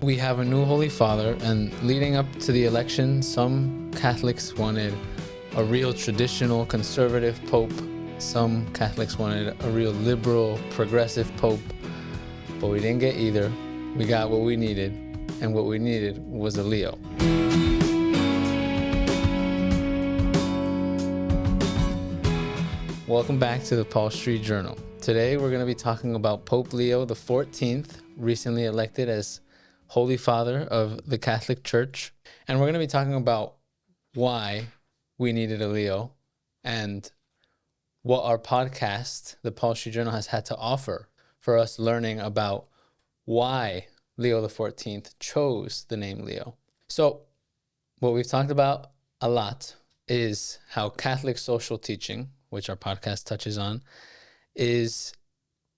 We have a new Holy Father, and leading up to the election, some Catholics wanted a real traditional conservative Pope. Some Catholics wanted a real liberal, progressive Pope, but we didn't get either. We got what we needed, and what we needed was a Leo. Welcome back to the Paul Street Journal. Today we're going to be talking about Pope Leo XIV, recently elected as Holy Father of the Catholic Church. And we're going to be talking about why we needed a Leo and what our podcast, the Paul Street Journal, has had to offer for us learning about why Leo XIV chose the name Leo. So what we've talked about a lot is how Catholic social teaching, which our podcast touches on, is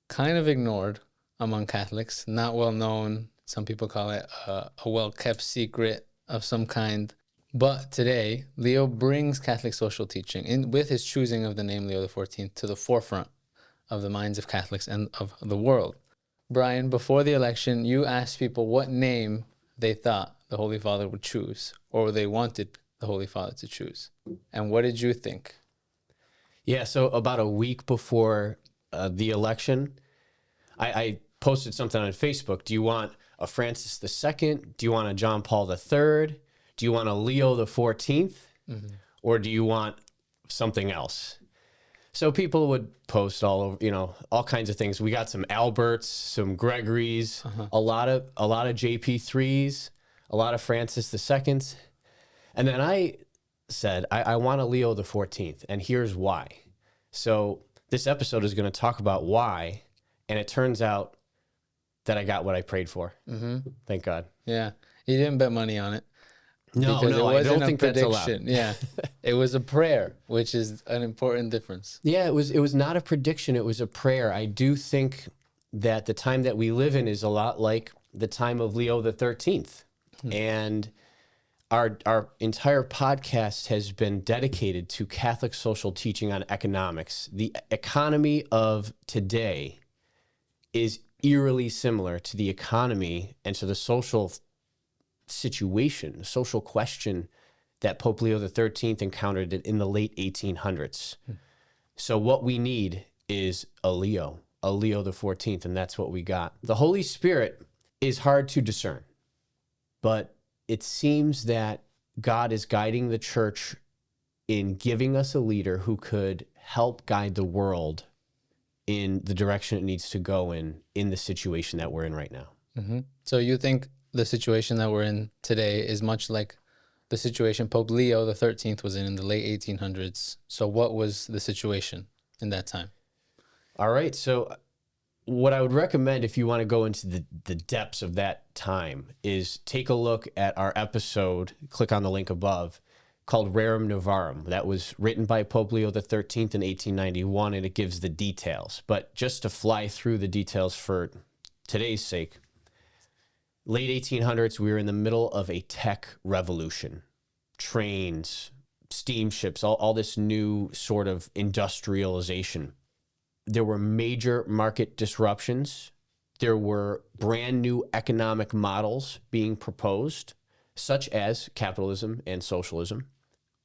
kind of ignored among Catholics, not well known. Some people call it a well-kept secret of some kind. But today, Leo brings Catholic social teaching, with his choosing of the name Leo XIV, to the forefront of the minds of Catholics and of the world. Brian, before the election, you asked people what name they thought the Holy Father would choose, or they wanted the Holy Father to choose. And what did you think? Yeah, so about a week before the election, I posted something on Facebook. Do you want a Francis II? Do you want a John Paul III? Do you want a Leo XIV? Mm-hmm. Or do you want something else? So people would post all over, all kinds of things. We got some Alberts, some Gregories, a lot of JP3s, a lot of Francis IIs. And then I said, I want a Leo XIV, and here's why. So this episode is going to talk about why, and it turns out that I got what I prayed for. Mm-hmm. Thank God. Yeah. You didn't bet money on it. No, I don't think that's allowed. Yeah. It was a prayer, which is an important difference. Yeah, it was not a prediction. It was a prayer. I do think that the time that we live in is a lot like the time of Leo XIII. And our entire podcast has been dedicated to Catholic social teaching on economics. The economy of today is eerily similar to the economy and to the social situation, the social question that Pope Leo XIII encountered in the late 1800s. So what we need is a Leo XIV, and that's what we got. The Holy Spirit is hard to discern, but it seems that God is guiding the church in giving us a leader who could help guide the world in the direction it needs to go in the situation that we're in right now. Mm-hmm. So you think the situation that we're in today is much like the situation Pope Leo XIII was in the late 1800s. So what was the situation in that time? All right. So what I would recommend if you want to go into the depths of that time is take a look at our episode, click on the link above, called Rerum Novarum. That was written by Pope Leo XIII in 1891, and it gives the details. But just to fly through the details for today's sake, late 1800s, we were in the middle of a tech revolution. Trains, steamships, all this new sort of industrialization. There were major market disruptions. There were brand new economic models being proposed, such as capitalism and socialism.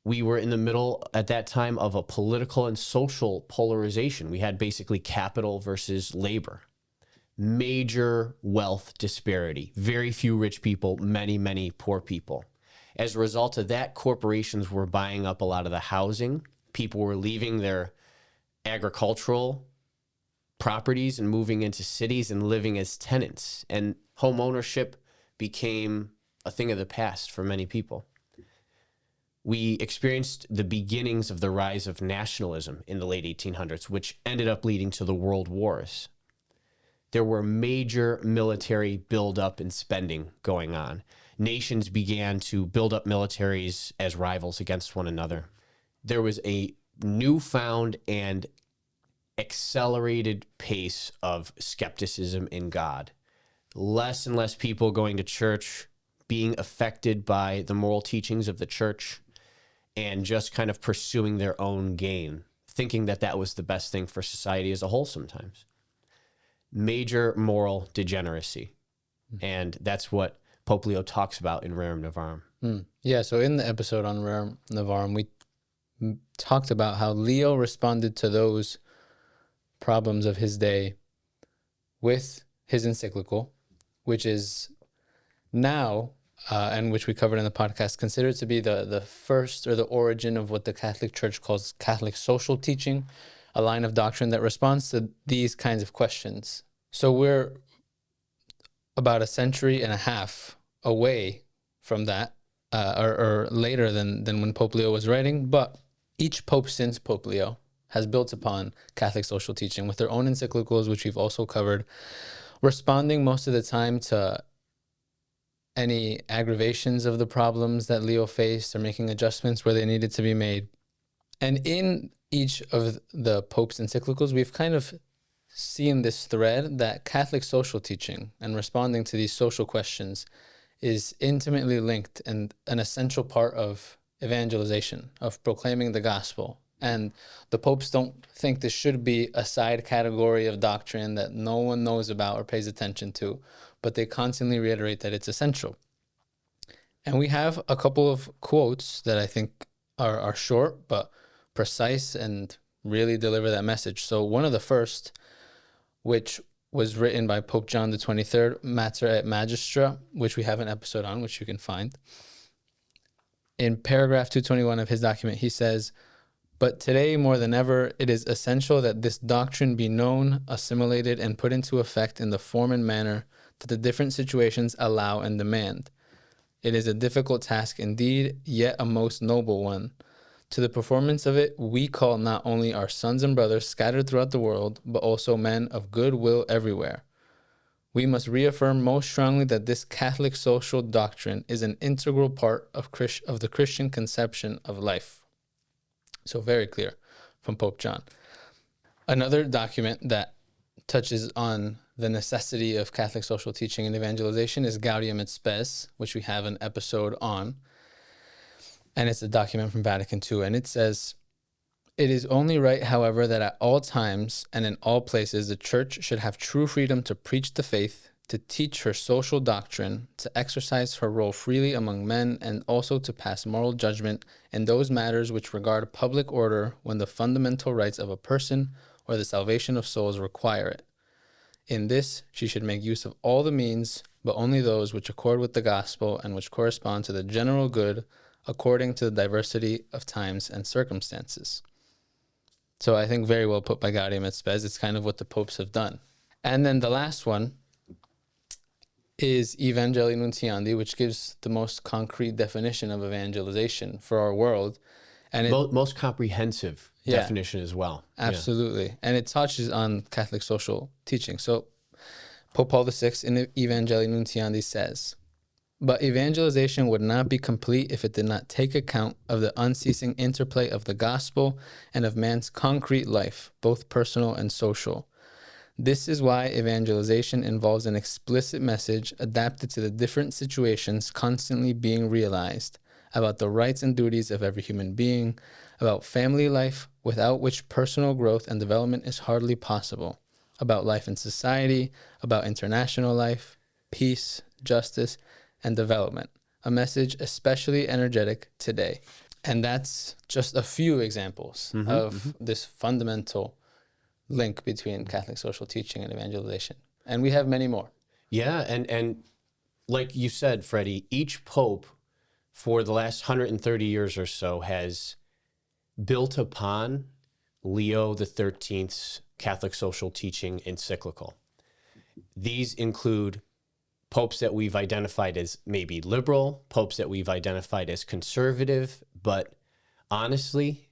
We were in the middle at that time of a political and social polarization. We had basically capital versus labor. Major wealth disparity. Very few rich people, many, many poor people. As a result of that, corporations were buying up a lot of the housing. People were leaving their agricultural properties and moving into cities and living as tenants. And home ownership became a thing of the past for many people. We experienced the beginnings of the rise of nationalism in the late 1800s, which ended up leading to the world wars. There were major military buildup and spending going on. Nations began to build up militaries as rivals against one another. There was a newfound and accelerated pace of skepticism in God. Less and less people going to church, being affected by the moral teachings of the church, and just kind of pursuing their own gain, thinking that that was the best thing for society as a whole sometimes. Major moral degeneracy. And that's what Pope Leo talks about in Rerum Novarum. Yeah, so in the episode on Rerum Novarum, we talked about how Leo responded to those problems of his day with his encyclical, which is now, and which we covered in the podcast, considered to be the first or the origin of what the Catholic Church calls Catholic social teaching, a line of doctrine that responds to these kinds of questions. So we're about a century and a half away from that, or later than when Pope Leo was writing, but each pope since Pope Leo has built upon Catholic social teaching with their own encyclicals, which we've also covered, responding most of the time to any aggravations of the problems that Leo faced or making adjustments where they needed to be made. And in each of the Pope's encyclicals, we've kind of seen this thread that Catholic social teaching and responding to these social questions is intimately linked and an essential part of evangelization, of proclaiming the gospel. And the popes don't think this should be a side category of doctrine that no one knows about or pays attention to, but they constantly reiterate that it's essential. And we have a couple of quotes that I think are short but precise and really deliver that message. So one of the first, which was written by Pope John the 23rd, Mater et Magistra, which we have an episode on, which you can find. In paragraph 221 of his document, he says, "But today, more than ever, it is essential that this doctrine be known, assimilated, and put into effect in the form and manner that the different situations allow and demand. It is a difficult task indeed, yet a most noble one. To the performance of it, we call not only our sons and brothers scattered throughout the world, but also men of good will everywhere. We must reaffirm most strongly that this Catholic social doctrine is an integral part of the Christian conception of life." So very clear from Pope John. Another document that touches on the necessity of Catholic social teaching and evangelization is Gaudium et Spes, which we have an episode on. And it's a document from Vatican II. And it says, "It is only right, however, that at all times and in all places the Church should have true freedom to preach the faith, to teach her social doctrine, to exercise her role freely among men, and also to pass moral judgment in those matters which regard public order when the fundamental rights of a person or the salvation of souls require it. In this, she should make use of all the means, but only those which accord with the gospel and which correspond to the general good according to the diversity of times and circumstances." So I think very well put by Gaudium et Spes. It's kind of what the popes have done. And then the last one is Evangelii Nuntiandi, which gives the most concrete definition of evangelization for our world. And it, Most comprehensive definition as well. Absolutely. Yeah. And it touches on Catholic social teaching. So Pope Paul VI in Evangelii Nuntiandi says, "But evangelization would not be complete if it did not take account of the unceasing interplay of the gospel and of man's concrete life, both personal and social. This is why evangelization involves an explicit message adapted to the different situations constantly being realized about the rights and duties of every human being, about family life, without which personal growth and development is hardly possible, about life in society, about international life, peace, justice, and development, a message especially energetic today." And that's just a few examples of this fundamental link between Catholic social teaching and evangelization. And we have many more. Yeah, and like you said, Freddie, each pope for the last 130 years or so has built upon Leo XIII's Catholic social teaching encyclical. These include popes that we've identified as maybe liberal, popes that we've identified as conservative, but honestly,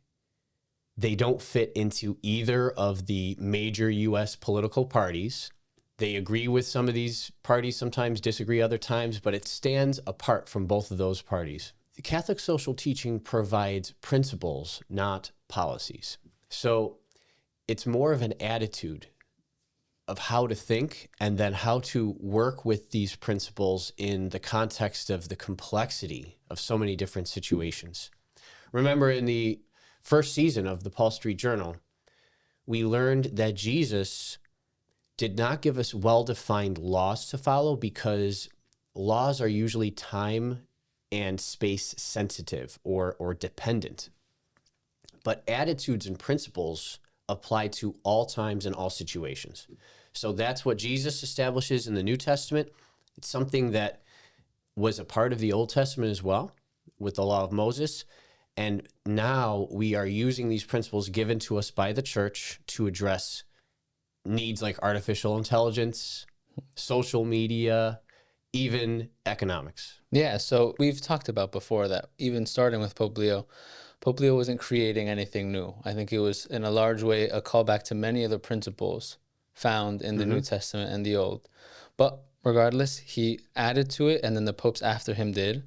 they don't fit into either of the major U.S. political parties. They agree with some of these parties, sometimes disagree other times, but it stands apart from both of those parties. The Catholic social teaching provides principles, not policies. So it's more of an attitude of how to think and then how to work with these principles in the context of the complexity of so many different situations. Remember, in the first season of the Paul Street Journal, we learned that Jesus did not give us well-defined laws to follow because laws are usually time and space sensitive or dependent. But attitudes and principles apply to all times and all situations. So that's what Jesus establishes in the New Testament. It's something that was a part of the Old Testament as well, with the law of Moses. And now we are using these principles given to us by the church to address needs like artificial intelligence, social media, even economics. Yeah, so we've talked about before that even starting with Pope Leo wasn't creating anything new. I think it was in a large way a callback to many of the principles found in the New Testament and the Old. But regardless, he added to it, and then the popes after him did.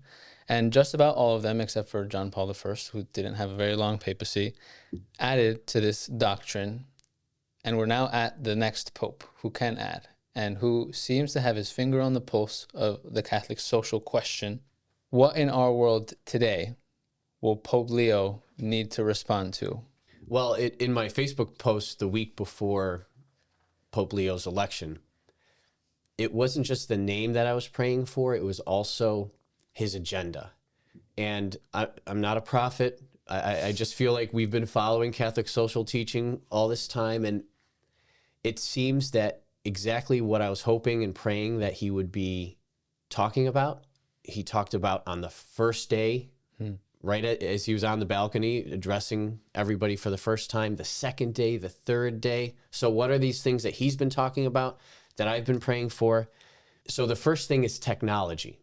And just about all of them, except for John Paul I, who didn't have a very long papacy, added to this doctrine. And we're now at the next pope who can add and who seems to have his finger on the pulse of the Catholic social question. What in our world today will Pope Leo need to respond to? Well, in my Facebook post the week before Pope Leo's election, it wasn't just the name that I was praying for, it was also his agenda. And I'm not a prophet. I just feel like we've been following Catholic social teaching all this time, and it seems that exactly what I was hoping and praying that he would be talking about, he talked about on the first day, right as he was on the balcony addressing everybody for the first time, the second day, the third day. So what are these things that he's been talking about that I've been praying for? So the first thing is technology.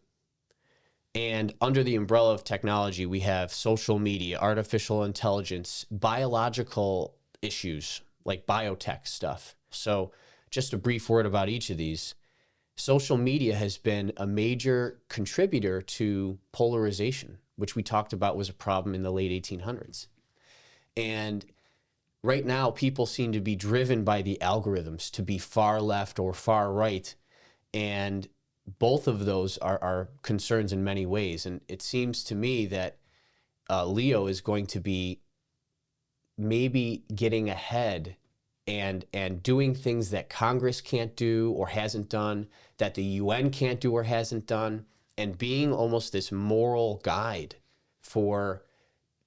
And under the umbrella of technology, we have social media, artificial intelligence, biological issues like biotech stuff. So just a brief word about each of these. Social media has been a major contributor to polarization, which we talked about was a problem in the late 1800s. And right now, people seem to be driven by the algorithms to be far left or far right. And both of those are concerns in many ways. And it seems to me that Leo is going to be maybe getting ahead and doing things that Congress can't do or hasn't done, that the UN can't do or hasn't done, and being almost this moral guide for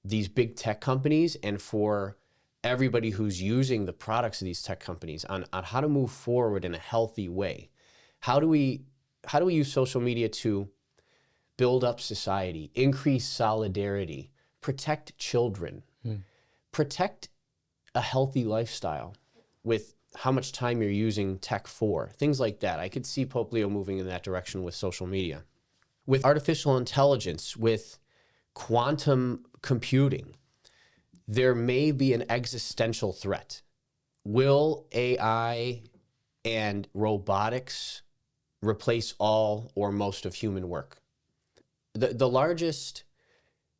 these big tech companies and for everybody who's using the products of these tech companies on how to move forward in a healthy way. How do we use social media to build up society, increase solidarity, protect children, protect a healthy lifestyle with how much time you're using tech for, things like that. I could see Pope Leo moving in that direction with social media. With artificial intelligence, with quantum computing, there may be an existential threat. Will AI and robotics replace all or most of human work? The largest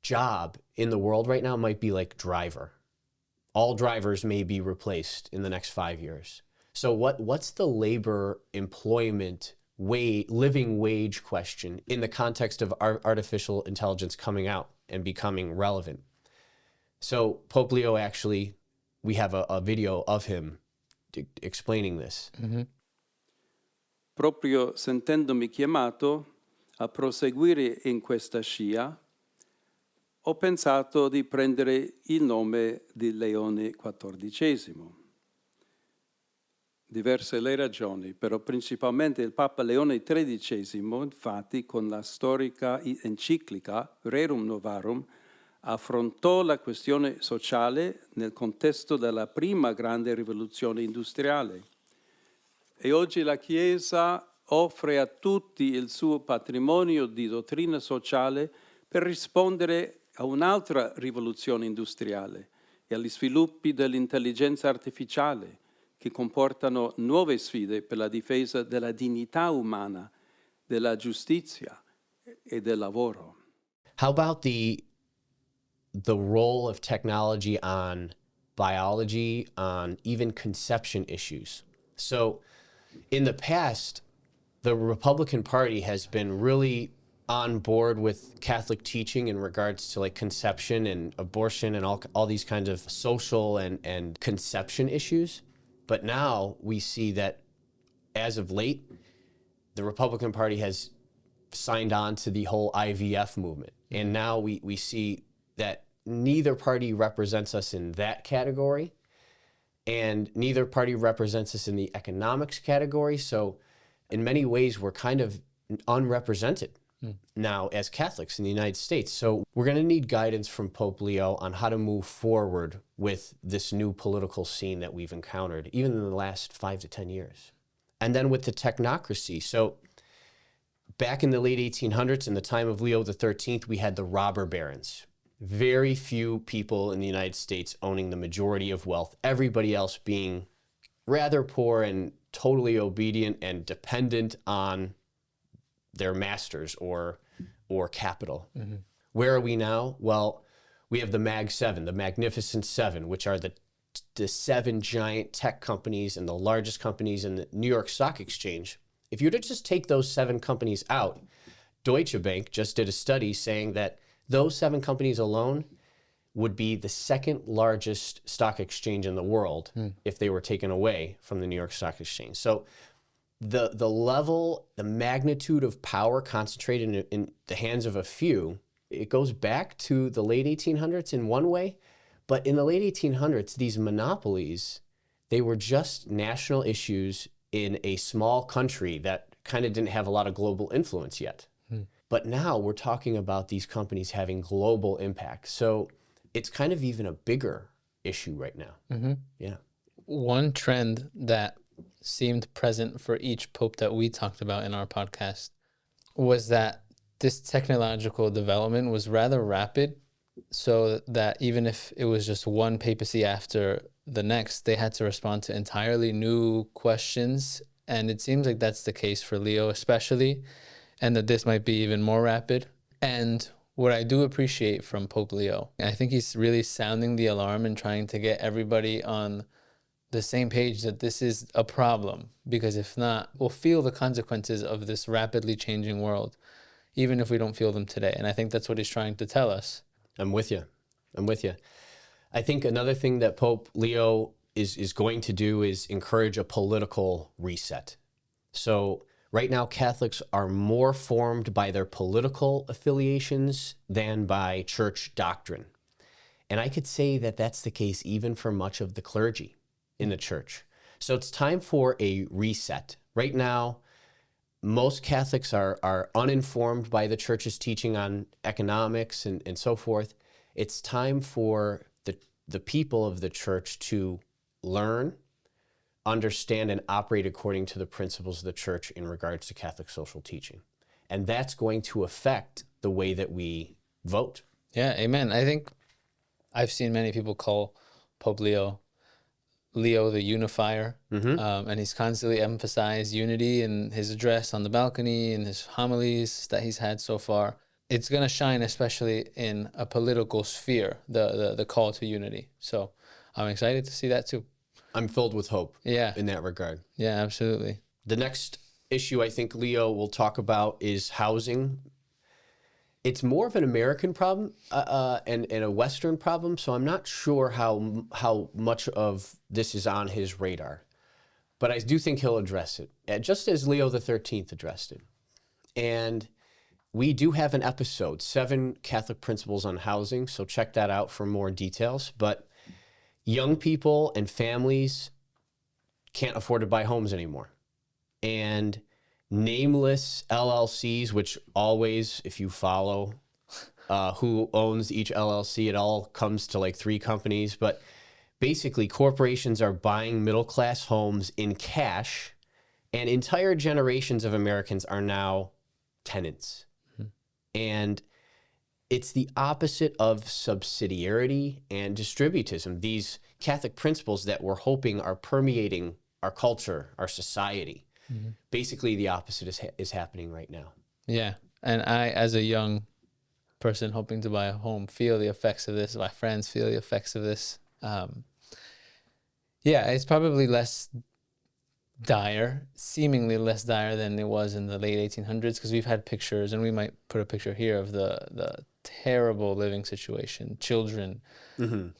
job in the world right now might be like driver. All drivers may be replaced in the next 5 years. So what's the labor employment living wage question in the context of artificial intelligence coming out and becoming relevant? So Pope Leo actually, we have a video of him explaining this. Proprio sentendomi chiamato a proseguire in questa scia, ho pensato di prendere il nome di Leone XIV. Diverse le ragioni, però principalmente il Papa Leone XIII, infatti, con la storica enciclica Rerum Novarum, affrontò la questione sociale nel contesto della prima grande rivoluzione industriale. E oggi la Chiesa offre a tutti il suo patrimonio di dottrina sociale per rispondere a un'altra rivoluzione industriale e agli sviluppi dell'intelligenza artificiale che comportano nuove sfide per la difesa della dignità umana, della giustizia e del lavoro. How about the role of technology on biology, on even conception issues? So in the past, the Republican Party has been really on board with Catholic teaching in regards to like conception and abortion and all these kinds of social and conception issues. But now we see that as of late, the Republican Party has signed on to the whole IVF movement. And now we see that neither party represents us in that category, and neither party represents us in the economics category. So in many ways, we're kind of unrepresented now as Catholics in the United States. So we're going to need guidance from Pope Leo on how to move forward with this new political scene that we've encountered, even in the last 5 to 10 years. And then with the technocracy. So back in the late 1800s, in the time of Leo XIII, we had the robber barons. Very few people in the United States owning the majority of wealth, everybody else being rather poor and totally obedient and dependent on their masters or capital. Mm-hmm. Where are we now? Well, we have the Mag 7, the Magnificent Seven, which are the 7 giant tech companies and the largest companies in the New York Stock Exchange. If you were to just take those 7 companies out, Deutsche Bank just did a study saying that those 7 companies alone would be the 2nd largest stock exchange in the world if they were taken away from the New York Stock Exchange. So the level, the magnitude of power concentrated in the hands of a few, it goes back to the late 1800s in one way. But in the late 1800s, these monopolies, they were just national issues in a small country that kind of didn't have a lot of global influence yet. But now we're talking about these companies having global impact. So it's kind of even a bigger issue right now. Mm-hmm. Yeah. One trend that seemed present for each pope that we talked about in our podcast was that this technological development was rather rapid, so that even if it was just one papacy after the next, they had to respond to entirely new questions. And it seems like that's the case for Leo especially, and that this might be even more rapid. And what I do appreciate from Pope Leo, I think he's really sounding the alarm and trying to get everybody on the same page that this is a problem, because if not, we'll feel the consequences of this rapidly changing world, even if we don't feel them today. And I think that's what he's trying to tell us. I'm with you. I think another thing that Pope Leo is going to do is encourage a political reset. So right now, Catholics are more formed by their political affiliations than by church doctrine. And I could say that that's the case even for much of the clergy in the church. So it's time for a reset. Right now, most Catholics are uninformed by the church's teaching on economics and so forth. It's time for the people of the church to learn, understand, and operate according to the principles of the church in regards to Catholic social teaching. And that's going to affect the way that we vote. Yeah, amen. I think I've seen many people call Pope Leo the unifier, and he's constantly emphasized unity in his address on the balcony and his homilies that he's had so far. It's going to shine especially in a political sphere, the call to unity. So I'm excited to see that too. I'm filled with hope in that regard. Yeah, absolutely. The next issue I think Leo will talk about is housing. It's more of an American problem and a Western problem, so I'm not sure how much of this is on his radar. But I do think he'll address it, just as Leo XIII addressed it. And we do have an episode, 7 Catholic Principles on Housing, so check that out for more details. But young people and families can't afford to buy homes anymore. And nameless LLCs, which always, if you follow who owns each LLC, it all comes to like 3 companies. But basically, corporations are buying middle-class homes in cash, and entire generations of Americans are now tenants. Mm-hmm. And it's the opposite of subsidiarity and distributism. These Catholic principles that we're hoping are permeating our culture, our society. Mm-hmm. Basically, the opposite is happening right now. Yeah. And I, as a young person hoping to buy a home, feel the effects of this. My friends feel the effects of this. Yeah, it's probably less dire, seemingly less dire than it was in the late 1800s, because we've had pictures, and we might put a picture here of the terrible living situation, children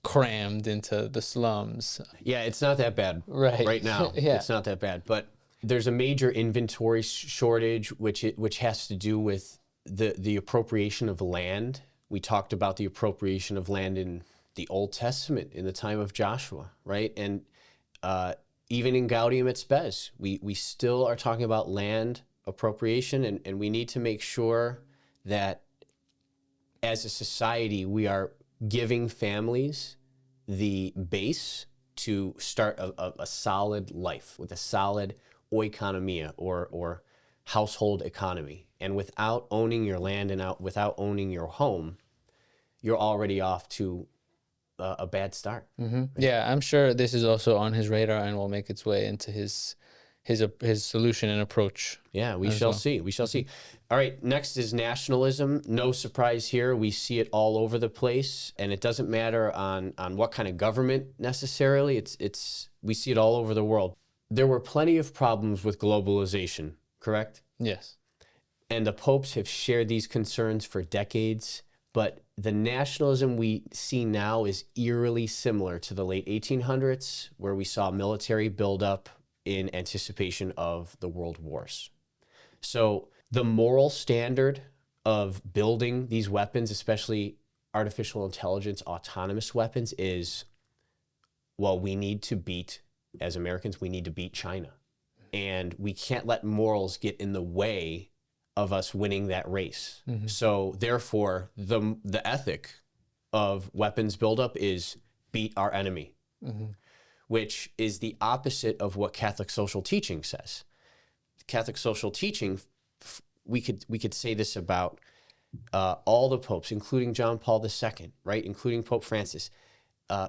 crammed into the slums. Yeah, it's not that bad right now. Yeah. It's not that bad. But There's a major inventory shortage, which has to do with the appropriation of land. We talked about the appropriation of land in the Old Testament in the time of Joshua, right? And even in Gaudium et Spes, we still are talking about land appropriation, and we need to make sure that as a society, we are giving families the base to start a solid life with a solid oikonomia or household economy. And without owning your land and without owning your home, you're already off to a bad start. Right? Yeah, I'm sure this is also on his radar and will make its way into his solution and approach. Yeah, we shall see. We shall see. All right, next is nationalism. No surprise here. We see it all over the place, and it doesn't matter on what kind of government necessarily. We see it all over the world. There were plenty of problems with globalization, correct? Yes. And the popes have shared these concerns for decades, but the nationalism we see now is eerily similar to the late 1800s, where we saw military buildup in anticipation of the world wars. So the moral standard of building these weapons, especially artificial intelligence, autonomous weapons, is, well, we need to beat, as Americans, we need to beat China. And we can't let morals get in the way of us winning that race. So therefore, the ethic of weapons buildup is beat our enemy, which is the opposite of what Catholic social teaching says. Catholic social teaching, we could say this about all the popes, including John Paul II, right, including Pope Francis,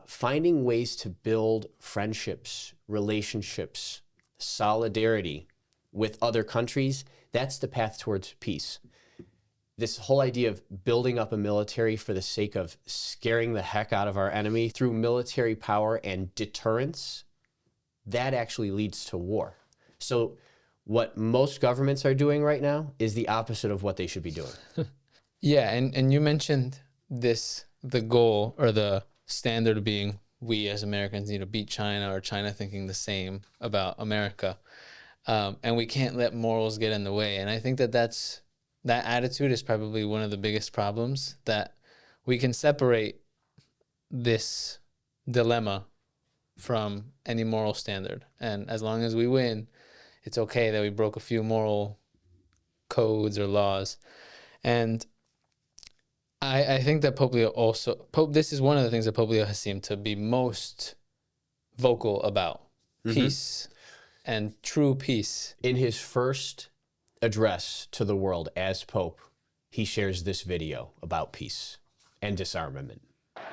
finding ways to build friendships, relationships, solidarity with other countries. That's the path towards peace. This whole idea of building up a military for the sake of scaring the heck out of our enemy through military power and deterrence, that actually leads to war. So what most governments are doing right now is the opposite of what they should be doing. Yeah, and you mentioned this, the goal or the standard being we as Americans need to beat China, or China thinking the same about America. And we can't let morals get in the way. And I think that attitude is probably one of the biggest problems, that we can separate this dilemma from any moral standard. And as long as we win, it's okay that we broke a few moral codes or laws. And I think that Pope Leo this is one of the things that Pope Leo has seemed to be most vocal about, peace and true peace. In his first address to the world as Pope, he shares this video about peace and disarmament.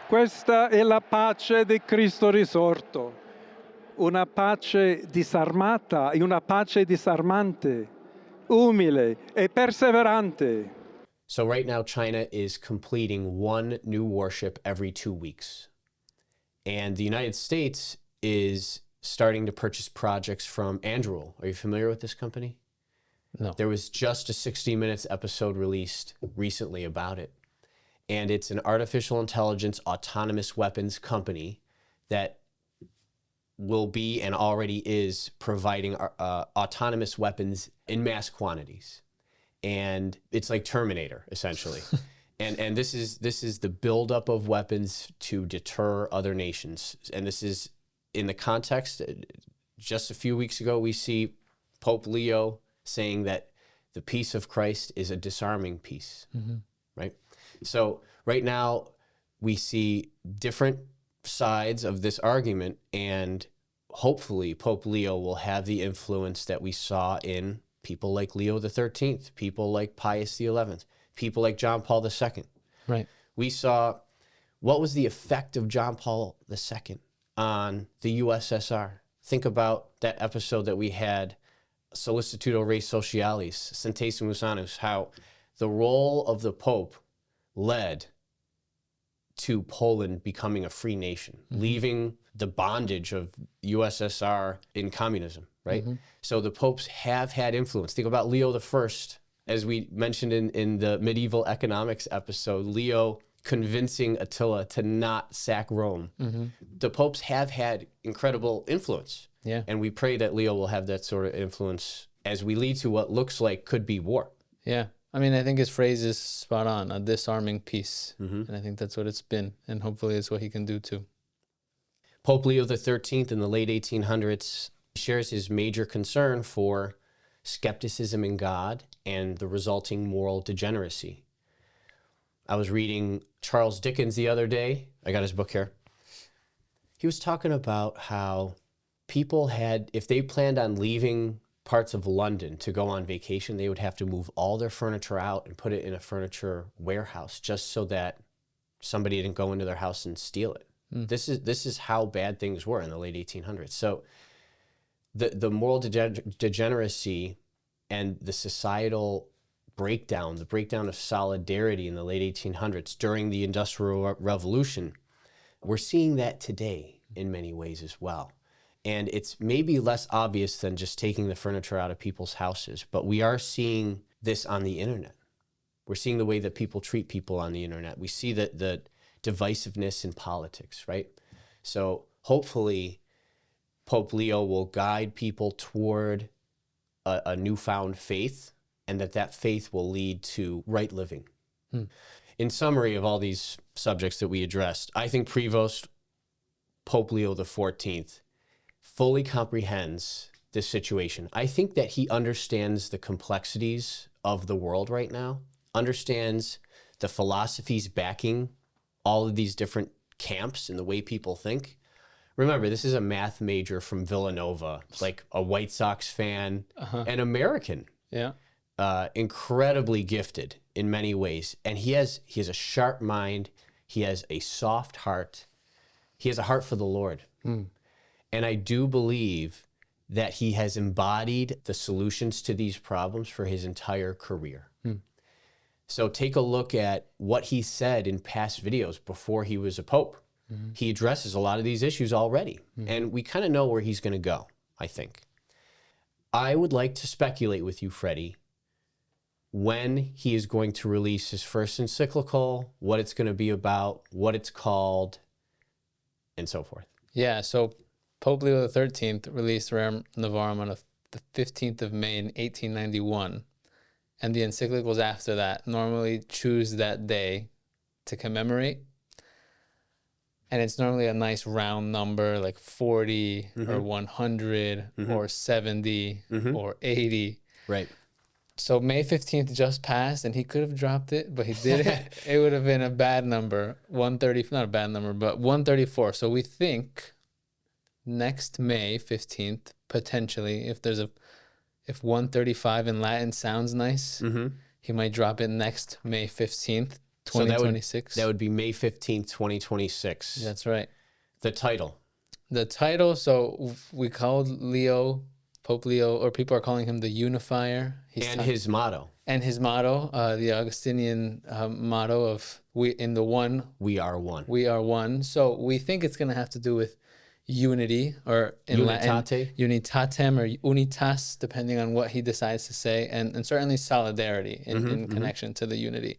Questa è la pace di Cristo risorto, una pace disarmata e una pace disarmante, umile e perseverante. So right now, China is completing one new warship every 2 weeks. And the United States is starting to purchase projects from Anduril. Are you familiar with this company? No. There was just a 60 Minutes episode released recently about it. And it's an artificial intelligence autonomous weapons company that will be and already is providing autonomous weapons in mass quantities. And it's like Terminator, essentially. and this is the buildup of weapons to deter other nations. And this is in the context, just a few weeks ago, we see Pope Leo saying that the peace of Christ is a disarming peace, right? So right now, we see different sides of this argument, and hopefully Pope Leo will have the influence that we saw in people like Leo XIII, people like Pius XI, people like John Paul II. Right. We saw what was the effect of John Paul II on the USSR. Think about that episode that we had, Solicitudo Rei Socialis, Centesimus Annus, how the role of the Pope led to Poland becoming a free nation, leaving the bondage of USSR in communism, right? So the popes have had influence. Think about Leo I, as we mentioned in the medieval economics episode, Leo convincing Attila to not sack Rome. The popes have had incredible influence. Yeah. And we pray that Leo will have that sort of influence as we lead to what looks like could be war. Yeah. I mean, I think his phrase is spot on, a disarming peace. And I think that's what it's been. And hopefully it's what he can do too. Pope Leo XIII in the late 1800s shares his major concern for skepticism in God and the resulting moral degeneracy. I was reading Charles Dickens the other day. I got his book here. He was talking about how people had, if they planned on leaving parts of London to go on vacation, they would have to move all their furniture out and put it in a furniture warehouse just so that somebody didn't go into their house and steal it. This is how bad things were in the late 1800s. So the moral degeneracy and the societal breakdown, the breakdown of solidarity in the late 1800s during the Industrial Revolution, we're seeing that today in many ways as well. And it's maybe less obvious than just taking the furniture out of people's houses, but we are seeing this on the internet. We're seeing the way that people treat people on the internet. We see that the divisiveness in politics, right? So hopefully Pope Leo will guide people toward a newfound faith, and that faith will lead to right living. In summary of all these subjects that we addressed, I think Prevost, Pope Leo XIV, fully comprehends this situation. I think that he understands the complexities of the world right now, understands the philosophies backing all of these different camps and the way people think. Remember, this is a math major from Villanova, like a White Sox fan, an American. Yeah. Incredibly gifted in many ways. And he has a sharp mind. He has a soft heart. He has a heart for the Lord. And I do believe that he has embodied the solutions to these problems for his entire career. So take a look at what he said in past videos before he was a pope. He addresses a lot of these issues already. And we kind of know where he's going to go, I think. I would like to speculate with you, Freddie, when he is going to release his first encyclical, what it's going to be about, what it's called, and so forth. Yeah, so Pope Leo XIII released Rerum Novarum on the 15th of May in 1891. And the encyclicals after that normally choose that day to commemorate. And it's normally a nice round number, like 40 or 100 or 70 or 80. Right. So May 15th just passed, and he could have dropped it, but he didn't. It would have been a bad number, 130, not a bad number, but 134. So we think next May 15th, potentially, if 135 in Latin sounds nice, he might drop it next May 15th, 2026. So that would be May 15th, 2026. That's right. The title. So we called Leo, Pope Leo, or people are calling him the Unifier. His motto. And his motto, the Augustinian motto of we are one. We are one. So we think it's going to have to do with unity, or in Unitate. Latin, unitatem or unitas, depending on what he decides to say, and certainly solidarity in connection to the unity.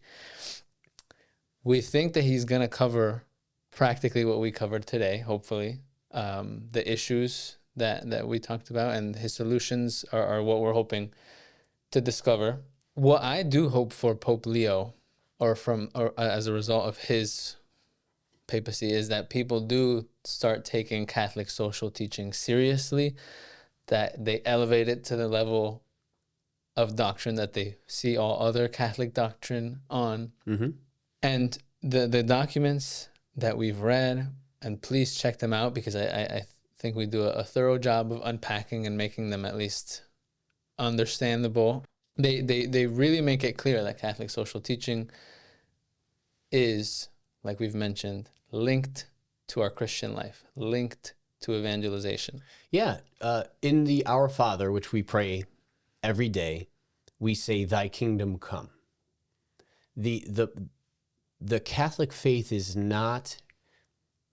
We think that he's going to cover practically what we covered today, hopefully, the issues that we talked about, and his solutions are what we're hoping to discover. What I do hope for Pope Leo, or as a result of his papacy, is that people do start taking Catholic social teaching seriously, that they elevate it to the level of doctrine that they see all other Catholic doctrine on. And the documents that we've read, and please check them out, because I think we do a thorough job of unpacking and making them at least understandable. They really make it clear that Catholic social teaching is, like we've mentioned, linked to our Christian life, linked to evangelization. Yeah. In the Our Father, which we pray every day, we say, "Thy kingdom come." The Catholic faith is not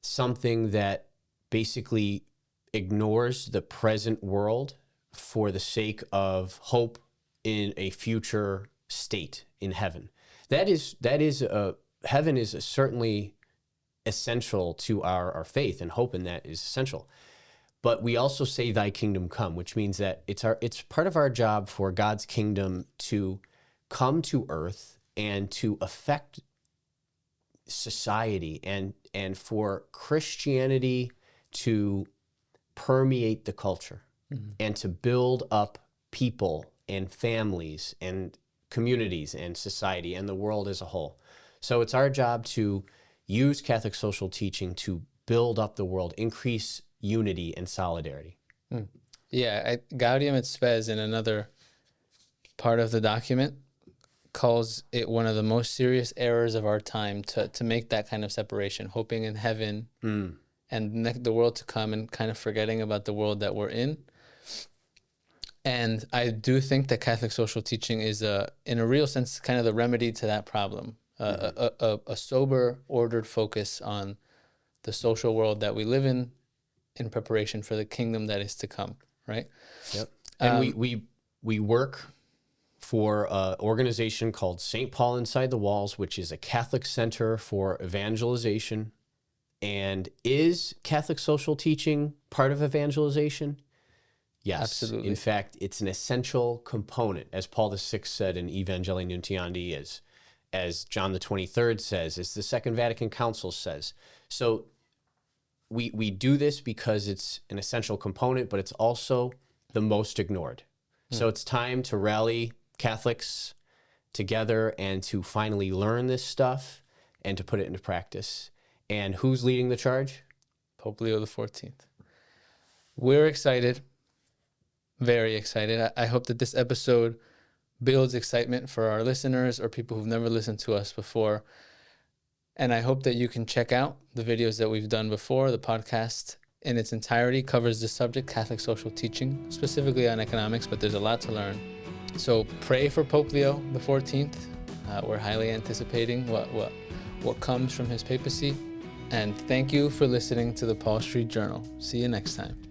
something that basically ignores the present world for the sake of hope in a future state in heaven. Heaven is certainly essential to our faith, and hope in that is essential. But we also say thy kingdom come, which means that it's part of our job for God's kingdom to come to earth and to affect society, and for Christianity to permeate the culture and to build up people and families and communities and society and the world as a whole. So it's our job to use Catholic social teaching to build up the world, increase unity and solidarity. Yeah, Gaudium et Spes, in another part of the document, calls it one of the most serious errors of our time to make that kind of separation, hoping in heaven and the world to come and kind of forgetting about the world that we're in. And I do think that Catholic social teaching is, in a real sense, kind of the remedy to that problem, a sober, ordered focus on the social world that we live in preparation for the kingdom that is to come, right? Yep. And we work for an organization called St. Paul Inside the Walls, which is a Catholic center for evangelization. And is Catholic social teaching part of evangelization? Yes. Absolutely. In fact, it's an essential component, as Paul VI said in Evangelii Nuntiandi, as John the 23rd says, as the Second Vatican Council says. So we do this because it's an essential component, but it's also the most ignored. So it's time to rally Catholics together and to finally learn this stuff and to put it into practice. And who's leading the charge? Pope Leo XIV. We're excited, very excited. I hope that this episode builds excitement for our listeners or people who've never listened to us before. And I hope that you can check out the videos that we've done before. The podcast in its entirety covers this subject, Catholic social teaching, specifically on economics, but there's a lot to learn. So pray for Pope Leo XIV. We're highly anticipating what comes from his papacy. And thank you for listening to the Paul Street Journal. See you next time.